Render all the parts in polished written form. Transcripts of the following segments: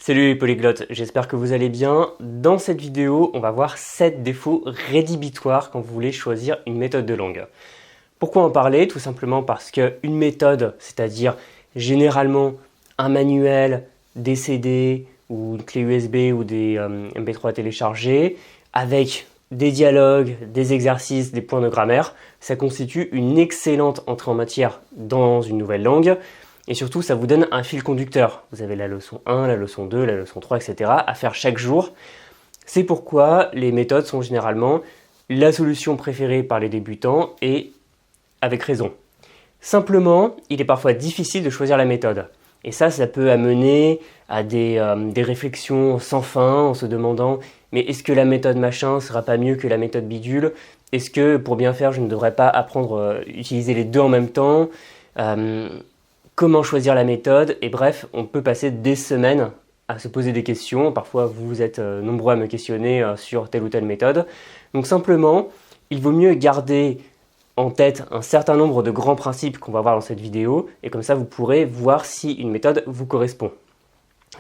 Salut les polyglottes, j'espère que vous allez bien. Dans cette vidéo, on va voir 7 défauts rédhibitoires quand vous voulez choisir une méthode de langue. Pourquoi en parler? Tout simplement parce qu'une méthode, c'est-à-dire généralement un manuel, des CD ou une clé USB ou des MP3 téléchargés, avec des dialogues, des exercices, des points de grammaire, ça constitue une excellente entrée en matière dans une nouvelle langue. Et surtout, ça vous donne un fil conducteur. Vous avez la leçon 1, la leçon 2, la leçon 3, etc. à faire chaque jour. C'est pourquoi les méthodes sont généralement la solution préférée par les débutants et avec raison. Simplement, il est parfois difficile de choisir la méthode. Et ça peut amener à des réflexions sans fin en se demandant « mais est-ce que la méthode machin sera pas mieux que la méthode bidule? Est-ce que pour bien faire, je ne devrais pas apprendre à utiliser les deux en même temps Comment choisir la méthode? Et bref, on peut passer des semaines à se poser des questions. Parfois, vous êtes nombreux à me questionner sur telle ou telle méthode. Donc simplement, il vaut mieux garder en tête un certain nombre de grands principes qu'on va voir dans cette vidéo. Et comme ça, vous pourrez voir si une méthode vous correspond.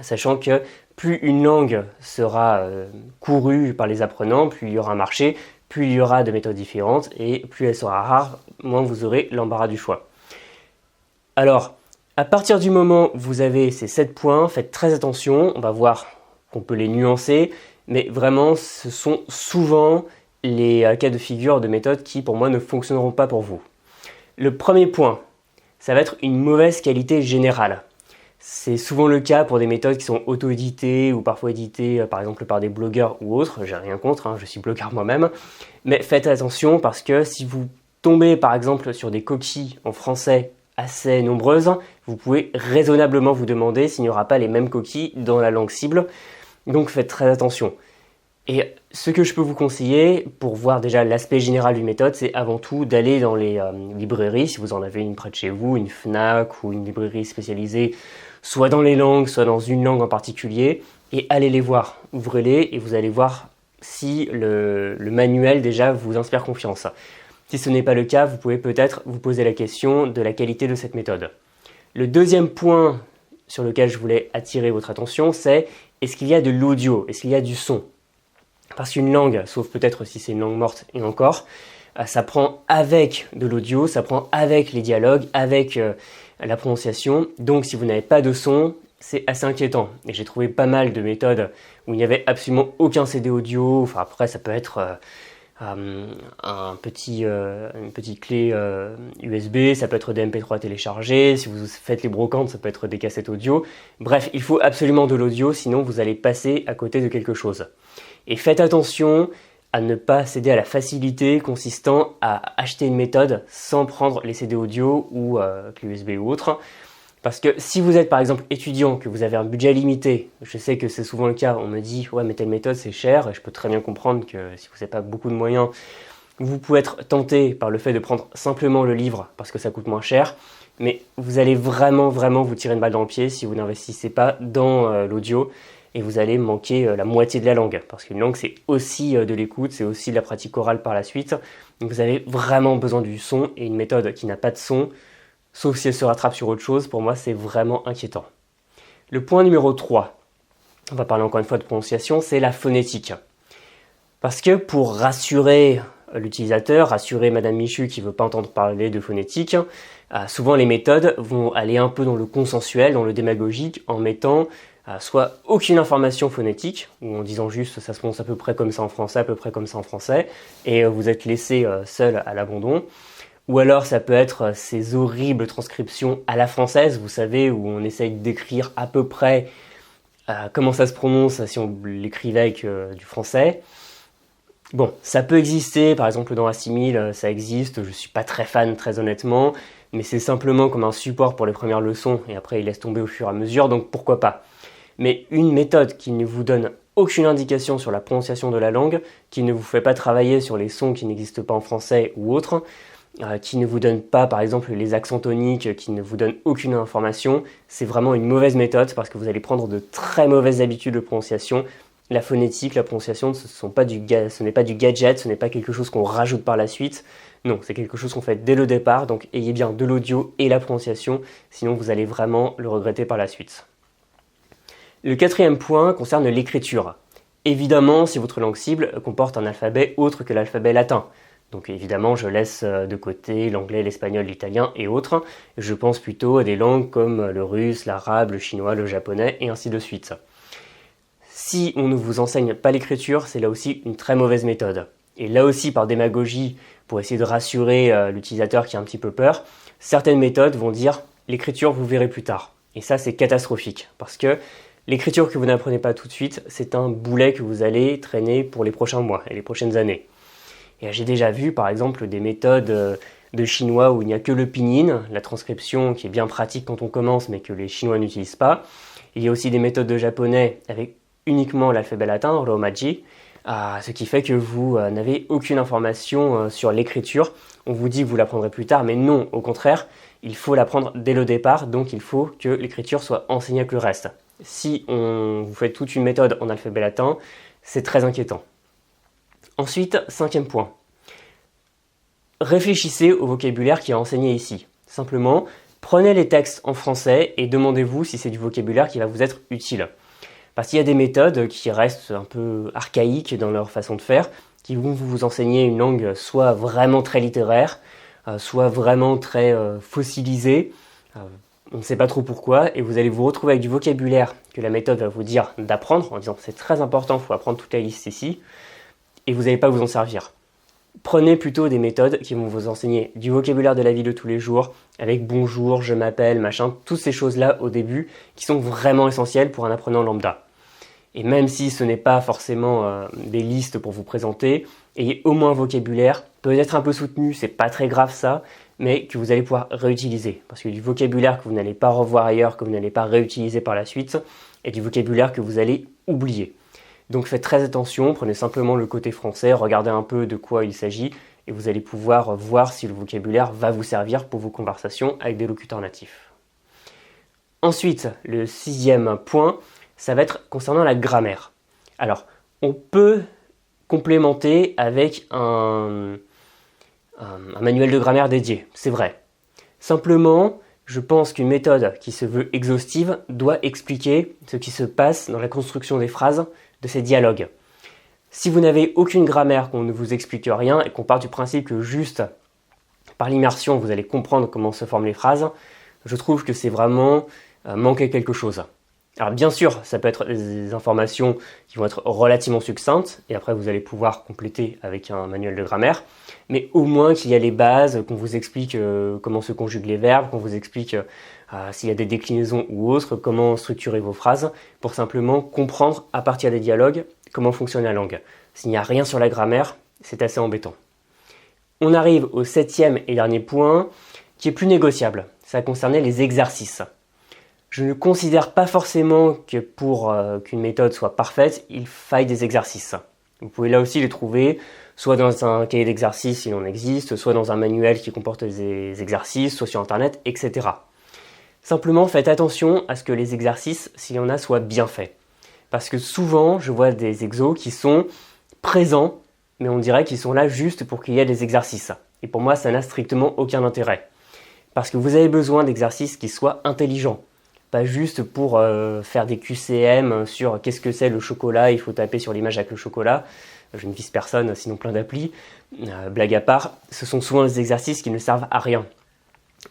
Sachant que plus une langue sera courue par les apprenants, plus il y aura un marché, plus il y aura de méthodes différentes. Et plus elle sera rare, moins vous aurez l'embarras du choix. Alors, à partir du moment où vous avez ces 7 points, faites très attention, on va voir qu'on peut les nuancer, mais vraiment ce sont souvent les cas de figure de méthodes qui pour moi ne fonctionneront pas pour vous. Le premier point, ça va être une mauvaise qualité générale. C'est souvent le cas pour des méthodes qui sont auto-éditées ou parfois éditées par exemple par des blogueurs ou autres, j'ai rien contre, je suis blogueur moi-même, mais faites attention parce que si vous tombez par exemple sur des coquilles en français assez nombreuses, vous pouvez raisonnablement vous demander s'il n'y aura pas les mêmes coquilles dans la langue cible. Donc faites très attention. Et ce que je peux vous conseiller pour voir déjà l'aspect général d'une méthode, c'est avant tout d'aller dans les librairies, si vous en avez une près de chez vous, une Fnac ou une librairie spécialisée, soit dans les langues, soit dans une langue en particulier, et allez les voir, ouvrez-les et vous allez voir si le manuel déjà vous inspire confiance. Si ce n'est pas le cas, vous pouvez peut-être vous poser la question de la qualité de cette méthode. Le deuxième point sur lequel je voulais attirer votre attention, c'est est-ce qu'il y a de l'audio, est-ce qu'il y a du son? Parce qu'une langue, sauf peut-être si c'est une langue morte et encore, ça prend avec de l'audio, ça prend avec les dialogues, avec la prononciation. Donc si vous n'avez pas de son, c'est assez inquiétant. Et j'ai trouvé pas mal de méthodes où il n'y avait absolument aucun CD audio. Enfin après ça peut être une petite clé USB, ça peut être des MP3 téléchargés, si vous faites les brocantes, ça peut être des cassettes audio. Bref, il faut absolument de l'audio, sinon vous allez passer à côté de quelque chose. Et faites attention à ne pas céder à la facilité consistant à acheter une méthode sans prendre les CD audio ou clé USB ou autre. Parce que si vous êtes par exemple étudiant, que vous avez un budget limité, je sais que c'est souvent le cas, on me dit « ouais mais telle méthode c'est cher » et je peux très bien comprendre que si vous n'avez pas beaucoup de moyens, vous pouvez être tenté par le fait de prendre simplement le livre parce que ça coûte moins cher, mais vous allez vraiment vous tirer une balle dans le pied si vous n'investissez pas dans l'audio et vous allez manquer la moitié de la langue. Parce qu'une langue c'est aussi de l'écoute, c'est aussi de la pratique orale par la suite, donc vous avez vraiment besoin du son et une méthode qui n'a pas de son, sauf si elle se rattrape sur autre chose, pour moi c'est vraiment inquiétant. Le point numéro 3, on va parler encore une fois de prononciation, c'est la phonétique. Parce que pour rassurer l'utilisateur, rassurer Madame Michu qui ne veut pas entendre parler de phonétique, souvent les méthodes vont aller un peu dans le consensuel, dans le démagogique, en mettant soit aucune information phonétique, ou en disant juste ça se prononce à peu près comme ça en français, à peu près comme ça en français, et vous êtes laissé seul à l'abandon. Ou alors ça peut être ces horribles transcriptions à la française, vous savez, où on essaye d'écrire à peu près comment ça se prononce si on l'écrivait avec du français. Bon, ça peut exister, par exemple dans Assimil, ça existe, je suis pas très fan très honnêtement, mais c'est simplement comme un support pour les premières leçons, et après il laisse tomber au fur et à mesure, donc pourquoi pas. Mais une méthode qui ne vous donne aucune indication sur la prononciation de la langue, qui ne vous fait pas travailler sur les sons qui n'existent pas en français ou autres, qui ne vous donne pas par exemple les accents toniques, qui ne vous donne aucune information, c'est vraiment une mauvaise méthode parce que vous allez prendre de très mauvaises habitudes de prononciation. La phonétique, la prononciation, ce n'est pas du gadget, ce n'est pas quelque chose qu'on rajoute par la suite. Non, c'est quelque chose qu'on fait dès le départ, donc ayez bien de l'audio et la prononciation, sinon vous allez vraiment le regretter par la suite. Le quatrième point concerne l'écriture. Évidemment, si votre langue cible comporte un alphabet autre que l'alphabet latin. Donc évidemment, je laisse de côté l'anglais, l'espagnol, l'italien et autres. Je pense plutôt à des langues comme le russe, l'arabe, le chinois, le japonais et ainsi de suite. Si on ne vous enseigne pas l'écriture, c'est là aussi une très mauvaise méthode. Et là aussi, par démagogie, pour essayer de rassurer l'utilisateur qui a un petit peu peur, certaines méthodes vont dire « l'écriture, vous verrez plus tard ». Et ça, c'est catastrophique, parce que l'écriture que vous n'apprenez pas tout de suite, c'est un boulet que vous allez traîner pour les prochains mois et les prochaines années. Et j'ai déjà vu, par exemple, des méthodes de chinois où il n'y a que le pinyin, la transcription qui est bien pratique quand on commence, mais que les Chinois n'utilisent pas. Il y a aussi des méthodes de japonais avec uniquement l'alphabet latin, romaji, ce qui fait que vous n'avez aucune information sur l'écriture. On vous dit que vous l'apprendrez plus tard, mais non, au contraire, il faut l'apprendre dès le départ, donc il faut que l'écriture soit enseignée avec le reste. Si vous faites toute une méthode en alphabet latin, c'est très inquiétant. Ensuite, cinquième point. Réfléchissez au vocabulaire qui est enseigné ici. Simplement, prenez les textes en français et demandez-vous si c'est du vocabulaire qui va vous être utile. Parce qu'il y a des méthodes qui restent un peu archaïques dans leur façon de faire, qui vont vous enseigner une langue soit vraiment très littéraire, soit vraiment très fossilisée. On ne sait pas trop pourquoi, et vous allez vous retrouver avec du vocabulaire que la méthode va vous dire d'apprendre, en disant c'est très important, il faut apprendre toute la liste ici, et vous n'allez pas vous en servir. Prenez plutôt des méthodes qui vont vous enseigner du vocabulaire de la vie de tous les jours, avec bonjour, je m'appelle, machin, toutes ces choses-là au début qui sont vraiment essentielles pour un apprenant lambda. Et même si ce n'est pas forcément des listes pour vous présenter, ayez au moins un vocabulaire, peut-être un peu soutenu, c'est pas très grave ça, mais que vous allez pouvoir réutiliser. Parce que du vocabulaire que vous n'allez pas revoir ailleurs, que vous n'allez pas réutiliser par la suite, et du vocabulaire que vous allez oublier. Donc faites très attention, prenez simplement le côté français, regardez un peu de quoi il s'agit, et vous allez pouvoir voir si le vocabulaire va vous servir pour vos conversations avec des locuteurs natifs. Ensuite, le sixième point, ça va être concernant la grammaire. Alors, on peut complémenter avec un manuel de grammaire dédié, c'est vrai. Simplement, je pense qu'une méthode qui se veut exhaustive doit expliquer ce qui se passe dans la construction des phrases de ces dialogues. Si vous n'avez aucune grammaire, qu'on ne vous explique rien et qu'on part du principe que juste par l'immersion vous allez comprendre comment se forment les phrases, je trouve que c'est vraiment manquer quelque chose. Alors bien sûr, ça peut être des informations qui vont être relativement succinctes, et après vous allez pouvoir compléter avec un manuel de grammaire, mais au moins qu'il y a les bases, qu'on vous explique comment se conjuguent les verbes, qu'on vous explique s'il y a des déclinaisons ou autres, comment structurer vos phrases, pour simplement comprendre à partir des dialogues comment fonctionne la langue. S'il n'y a rien sur la grammaire, c'est assez embêtant. On arrive au septième et dernier point, qui est plus négociable. Ça concernait les exercices. Je ne considère pas forcément que pour qu'une méthode soit parfaite, il faille des exercices. Vous pouvez là aussi les trouver, soit dans un cahier d'exercices s'il en existe, soit dans un manuel qui comporte des exercices, soit sur internet, etc. Simplement, faites attention à ce que les exercices, s'il y en a, soient bien faits. Parce que souvent, je vois des exos qui sont présents, mais on dirait qu'ils sont là juste pour qu'il y ait des exercices. Et pour moi, ça n'a strictement aucun intérêt. Parce que vous avez besoin d'exercices qui soient intelligents. Pas juste pour faire des QCM sur qu'est-ce que c'est le chocolat, il faut taper sur l'image avec le chocolat. Je ne vise personne, sinon plein d'applis. Blague à part, ce sont souvent des exercices qui ne servent à rien.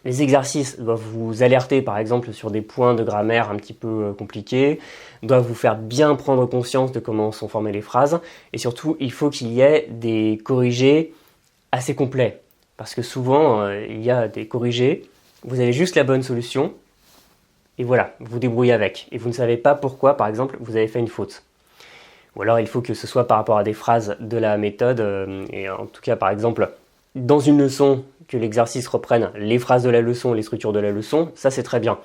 Les exercices doivent vous alerter par exemple sur des points de grammaire un petit peu compliqués, doivent vous faire bien prendre conscience de comment sont formées les phrases, et surtout il faut qu'il y ait des corrigés assez complets. Parce que souvent il y a des corrigés, vous avez juste la bonne solution, et voilà, vous vous débrouillez avec. Et vous ne savez pas pourquoi, par exemple, vous avez fait une faute. Ou alors il faut que ce soit par rapport à des phrases de la méthode, et en tout cas par exemple, dans une leçon, que l'exercice reprenne les phrases de la leçon, les structures de la leçon, ça c'est très bien.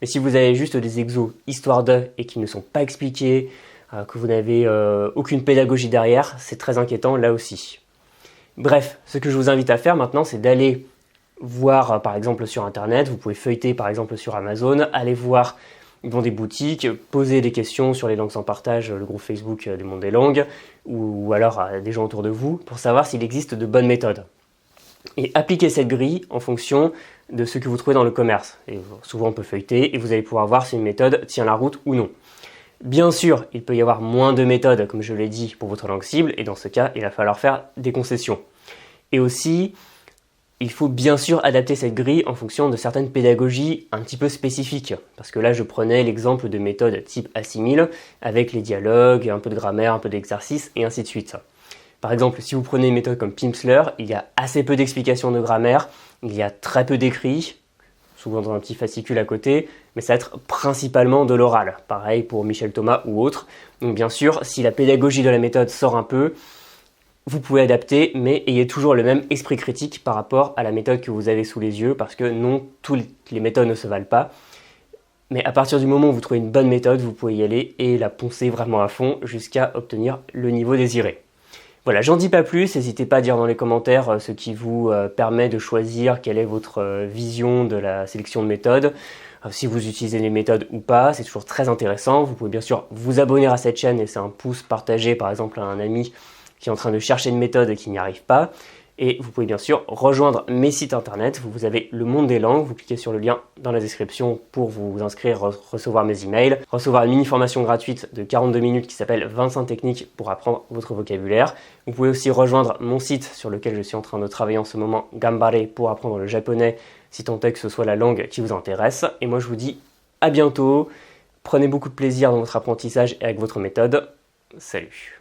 Mais si vous avez juste des exos histoire de et qui ne sont pas expliqués, que vous n'avez aucune pédagogie derrière, c'est très inquiétant là aussi. Bref, ce que je vous invite à faire maintenant, c'est d'aller voir par exemple sur internet, vous pouvez feuilleter par exemple sur Amazon, aller voir dans des boutiques, poser des questions sur les langues sans partage, le groupe Facebook du monde des langues, ou alors à des gens autour de vous, pour savoir s'il existe de bonnes méthodes. Et appliquer cette grille en fonction de ce que vous trouvez dans le commerce. Et souvent on peut feuilleter et vous allez pouvoir voir si une méthode tient la route ou non. Bien sûr, il peut y avoir moins de méthodes, comme je l'ai dit, pour votre langue cible, et dans ce cas, il va falloir faire des concessions. Et aussi, il faut bien sûr adapter cette grille en fonction de certaines pédagogies un petit peu spécifiques. Parce que là, je prenais l'exemple de méthodes type assimile, avec les dialogues, un peu de grammaire, un peu d'exercice, et ainsi de suite. Par exemple, si vous prenez une méthode comme Pimsleur, il y a assez peu d'explications de grammaire, il y a très peu d'écrits, souvent dans un petit fascicule à côté, mais ça va être principalement de l'oral. Pareil pour Michel Thomas ou autres. Donc bien sûr, si la pédagogie de la méthode sort un peu, vous pouvez adapter, mais ayez toujours le même esprit critique par rapport à la méthode que vous avez sous les yeux, parce que non, toutes les méthodes ne se valent pas. Mais à partir du moment où vous trouvez une bonne méthode, vous pouvez y aller et la poncer vraiment à fond jusqu'à obtenir le niveau désiré. Voilà, j'en dis pas plus, n'hésitez pas à dire dans les commentaires ce qui vous permet de choisir quelle est votre vision de la sélection de méthodes, si vous utilisez les méthodes ou pas, c'est toujours très intéressant. Vous pouvez bien sûr vous abonner à cette chaîne et c'est un pouce partagé par exemple à un ami qui est en train de chercher une méthode et qui n'y arrive pas. Et vous pouvez bien sûr rejoindre mes sites internet, vous avez le monde des langues, vous cliquez sur le lien dans la description pour vous inscrire, recevoir mes emails, recevoir une mini-formation gratuite de 42 minutes qui s'appelle 25 techniques pour apprendre votre vocabulaire. Vous pouvez aussi rejoindre mon site sur lequel je suis en train de travailler en ce moment, Gambare, pour apprendre le japonais, si tant est que ce soit la langue qui vous intéresse. Et moi je vous dis à bientôt, prenez beaucoup de plaisir dans votre apprentissage et avec votre méthode. Salut!